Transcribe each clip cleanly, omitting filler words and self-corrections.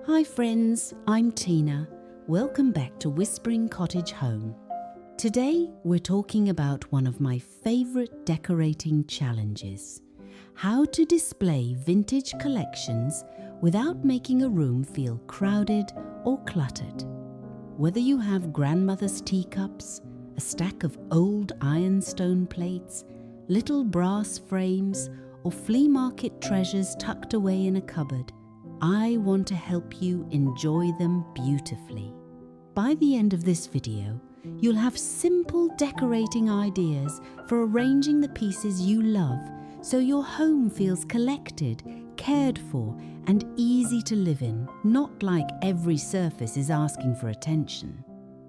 Hi friends, I'm Tina. Welcome back to Whispering Cottage Home. Today we're talking about one of my favourite decorating challenges: how to display vintage collections without making a room feel crowded or cluttered. Whether you have grandmother's teacups, a stack of old ironstone plates, little brass frames, or flea market treasures tucked away in a cupboard, I want to help you enjoy them beautifully. By the end of this video, you'll have simple decorating ideas for arranging the pieces you love so your home feels collected, cared for, and easy to live in, not like every surface is asking for attention.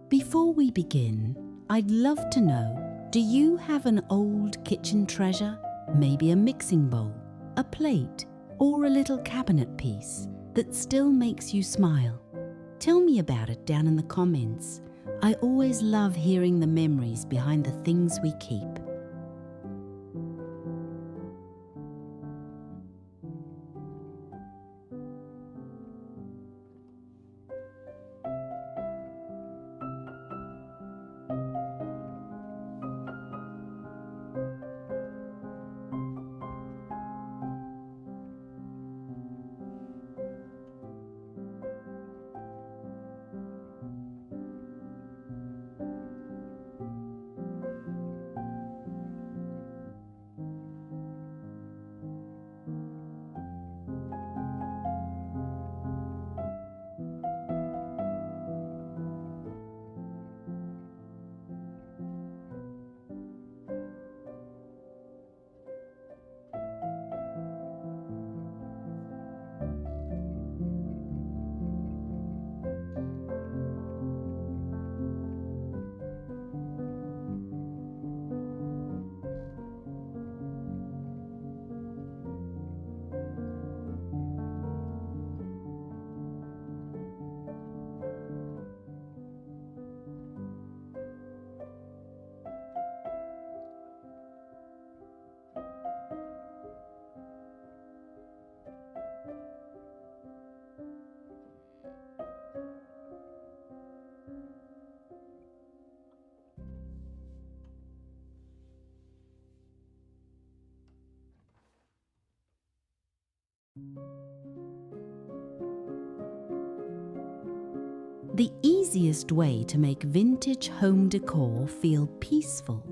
Before we begin, I'd love to know, do you have an old kitchen treasure? Maybe a mixing bowl, a plate, or a little cabinet piece that still makes you smile? Tell me about it down in the comments. I always love hearing the memories behind the things we keep. The easiest way to make vintage home decor feel peaceful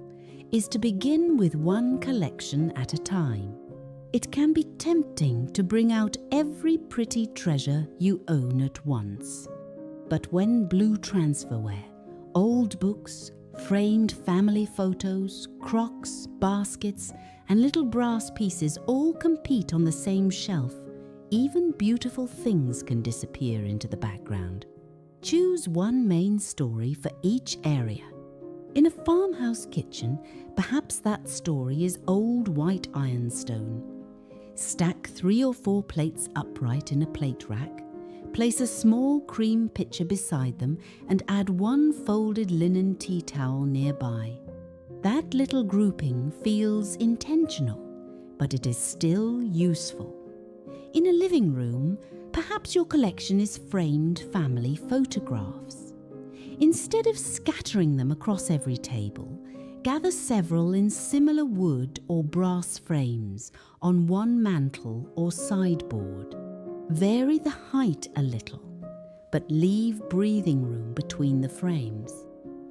is to begin with one collection at a time. It can be tempting to bring out every pretty treasure you own at once. But when blue transferware, old books, framed family photos, crocks, baskets, and little brass pieces all compete on the same shelf, even beautiful things can disappear into the background. Choose one main story for each area. In a farmhouse kitchen, perhaps that story is old white ironstone. Stack 3 or 4 plates upright in a plate rack. Place a small cream pitcher beside them and add 1 folded linen tea towel nearby. That little grouping feels intentional, but it is still useful. In a living room, perhaps your collection is framed family photographs. Instead of scattering them across every table, gather several in similar wood or brass frames on one mantel or sideboard. Vary the height a little, but leave breathing room between the frames.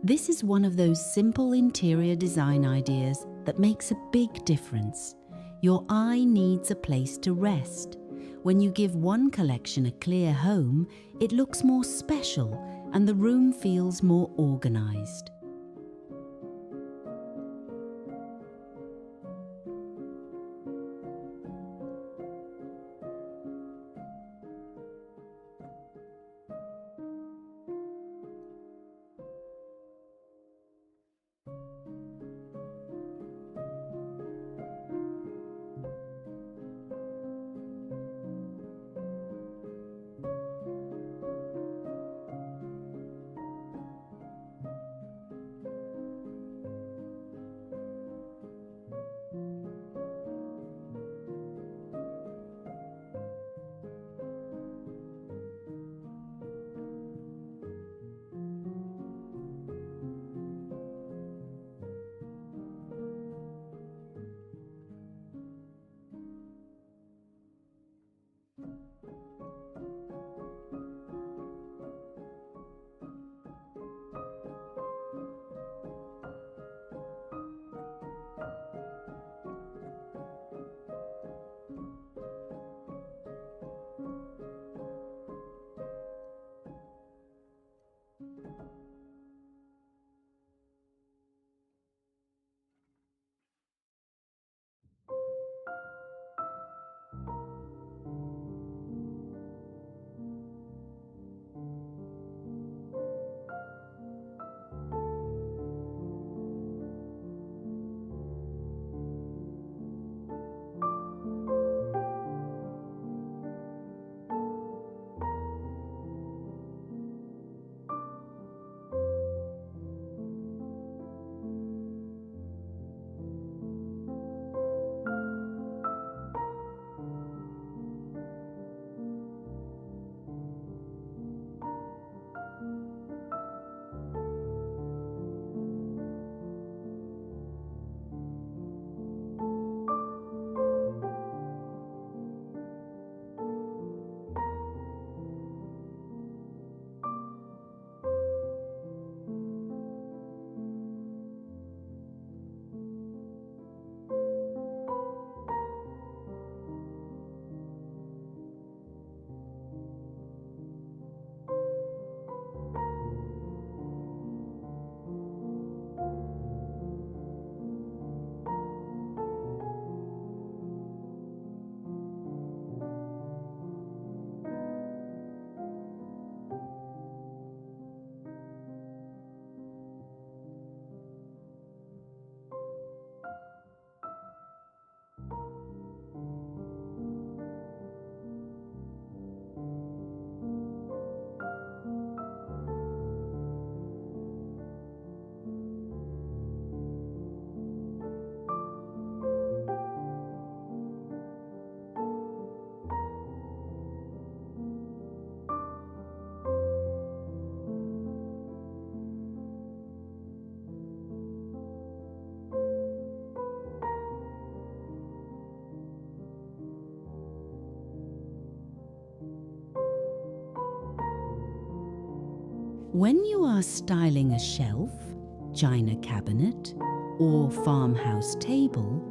This is one of those simple interior design ideas that makes a big difference. Your eye needs a place to rest. When you give one collection a clear home, it looks more special and the room feels more organized. When you are styling a shelf, china cabinet, or farmhouse table,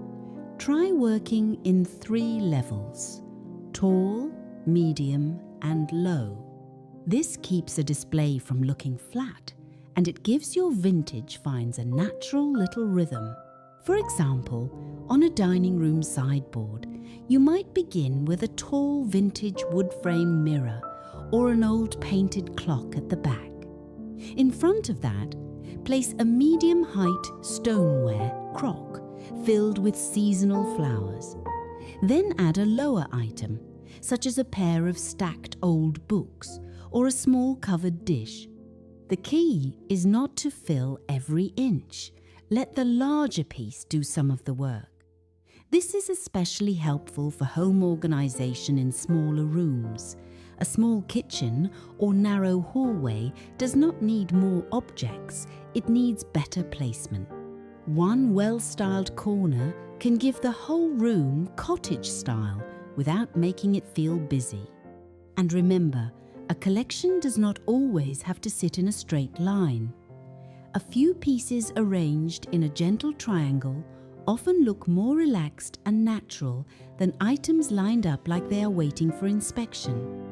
try working in 3 levels: tall, medium, and low. This keeps a display from looking flat, and it gives your vintage finds a natural little rhythm. For example, on a dining room sideboard, you might begin with a tall vintage wood frame mirror or an old painted clock at the back. In front of that, place a medium-height stoneware crock filled with seasonal flowers. Then add a lower item, such as a pair of stacked old books or a small covered dish. The key is not to fill every inch. Let the larger piece do some of the work. This is especially helpful for home organization in smaller rooms. A small kitchen or narrow hallway does not need more objects, it needs better placement. One well-styled corner can give the whole room cottage style without making it feel busy. And remember, a collection does not always have to sit in a straight line. A few pieces arranged in a gentle triangle often look more relaxed and natural than items lined up like they are waiting for inspection.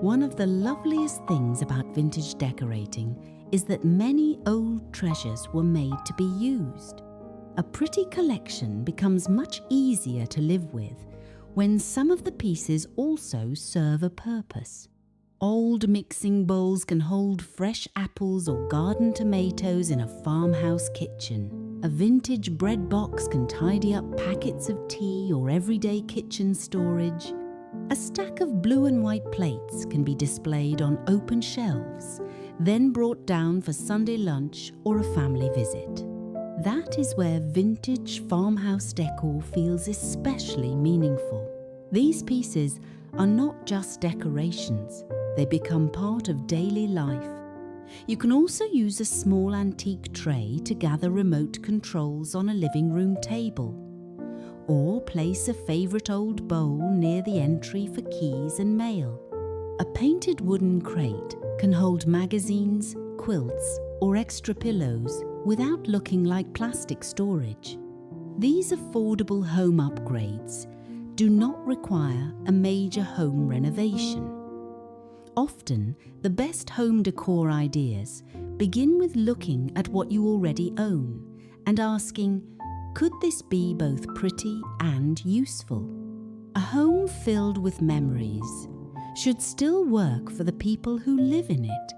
One of the loveliest things about vintage decorating is that many old treasures were made to be used. A pretty collection becomes much easier to live with when some of the pieces also serve a purpose. Old mixing bowls can hold fresh apples or garden tomatoes in a farmhouse kitchen. A vintage bread box can tidy up packets of tea or everyday kitchen storage. A stack of blue and white plates can be displayed on open shelves, then brought down for Sunday lunch or a family visit. That is where vintage farmhouse decor feels especially meaningful. These pieces are not just decorations, they become part of daily life. You can also use a small antique tray to gather remote controls on a living room table, or place a favourite old bowl near the entry for keys and mail. A painted wooden crate can hold magazines, quilts, or extra pillows without looking like plastic storage. These affordable home upgrades do not require a major home renovation. Often, the best home decor ideas begin with looking at what you already own and asking, could this be both pretty and useful? A home filled with memories should still work for the people who live in it.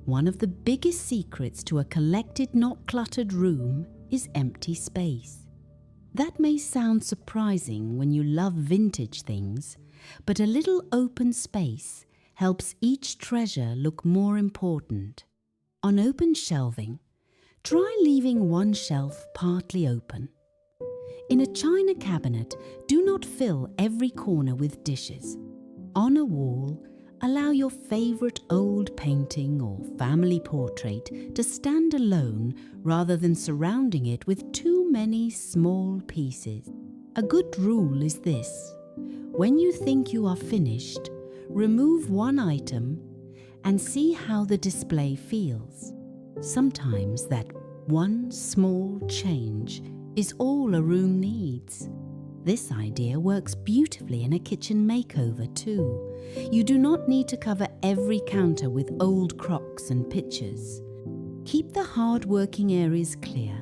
One of the biggest secrets to a collected, not cluttered room is empty space. That may sound surprising when you love vintage things, but a little open space helps each treasure look more important. On open shelving, try leaving one shelf partly open. In a china cabinet, do not fill every corner with dishes. On a wall, allow your favorite old painting or family portrait to stand alone rather than surrounding it with too many small pieces. A good rule is this: when you think you are finished, remove one item and see how the display feels. Sometimes that one small change is all a room needs. This idea works beautifully in a kitchen makeover too. You do not need to cover every counter with old crocks and pictures. Keep the hard-working areas clear,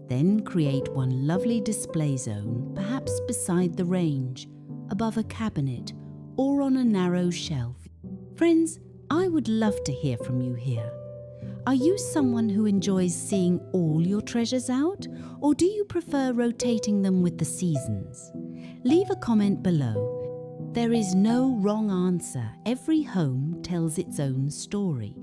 then create one lovely display zone, perhaps beside the range, above a cabinet, or on a narrow shelf. Friends, I would love to hear from you here. Are you someone who enjoys seeing all your treasures out, or do you prefer rotating them with the seasons? Leave a comment below. There is no wrong answer. Every home tells its own story.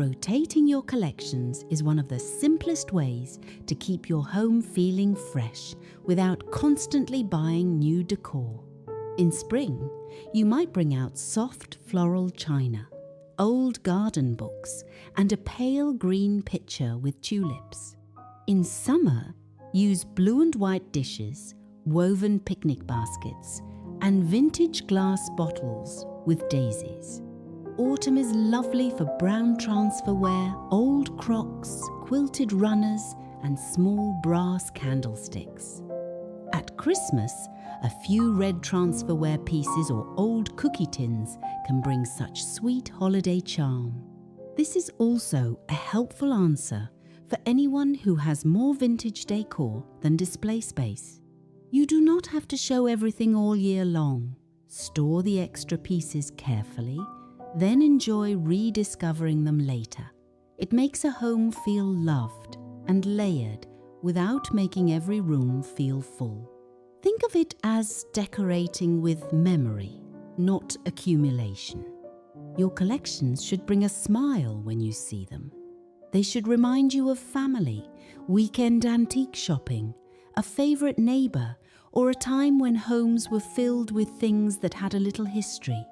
Rotating your collections is one of the simplest ways to keep your home feeling fresh without constantly buying new decor. In spring, you might bring out soft floral china, old garden books, and a pale green pitcher with tulips. In summer, use blue and white dishes, woven picnic baskets, and vintage glass bottles with daisies. Autumn is lovely for brown transferware, old crocks, quilted runners, and small brass candlesticks. At Christmas, a few red transferware pieces or old cookie tins can bring such sweet holiday charm. This is also a helpful answer for anyone who has more vintage decor than display space. You do not have to show everything all year long. Store the extra pieces carefully, then enjoy rediscovering them later. It makes a home feel loved and layered without making every room feel full. Think of it as decorating with memory, not accumulation. Your collections should bring a smile when you see them. They should remind you of family, weekend antique shopping, a favorite neighbor, or a time when homes were filled with things that had a little history.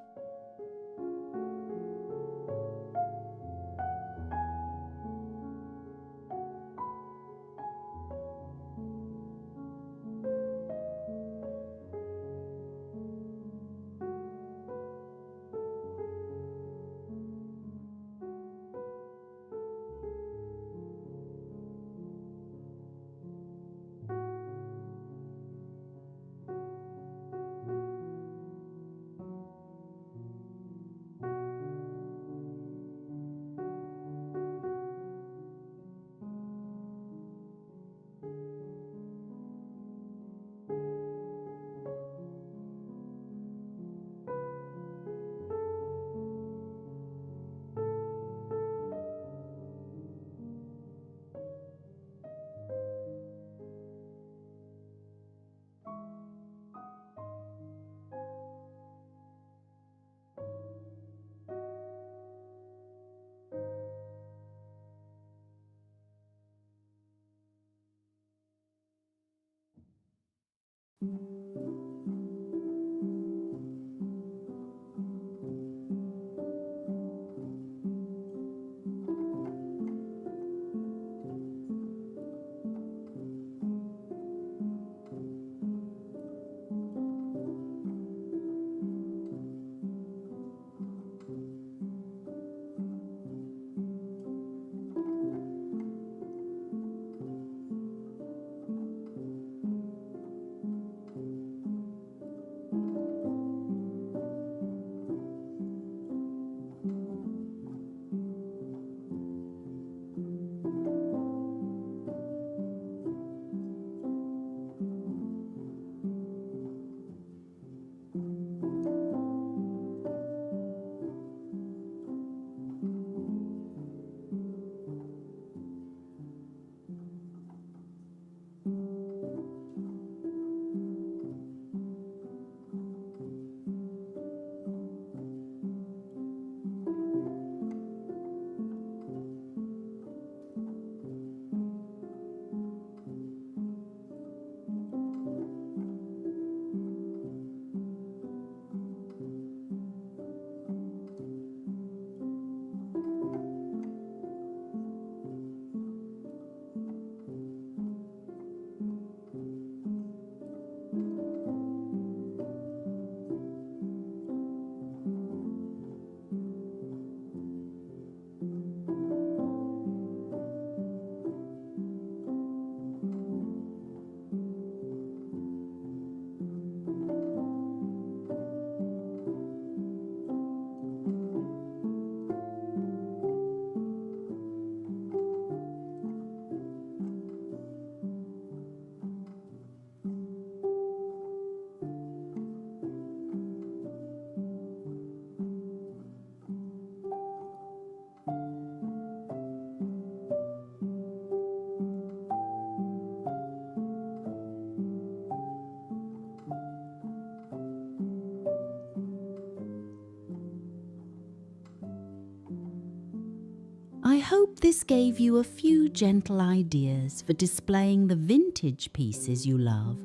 I hope this gave you a few gentle ideas for displaying the vintage pieces you love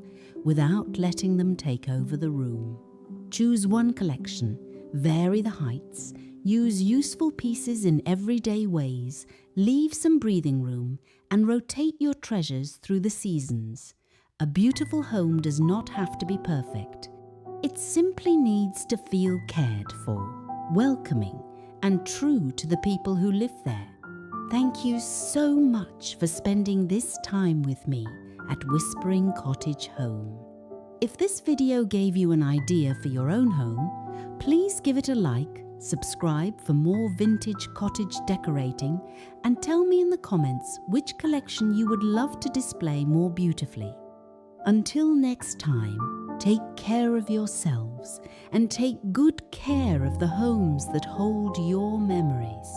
without letting them take over the room. Choose one collection, vary the heights, use useful pieces in everyday ways, leave some breathing room, and rotate your treasures through the seasons. A beautiful home does not have to be perfect. It simply needs to feel cared for, welcoming, and true to the people who live there. Thank you so much for spending this time with me at Whispering Cottage Home. If this video gave you an idea for your own home, please give it a like, subscribe for more vintage cottage decorating, and tell me in the comments which collection you would love to display more beautifully. Until next time, take care of yourselves and take good care of the homes that hold your memories.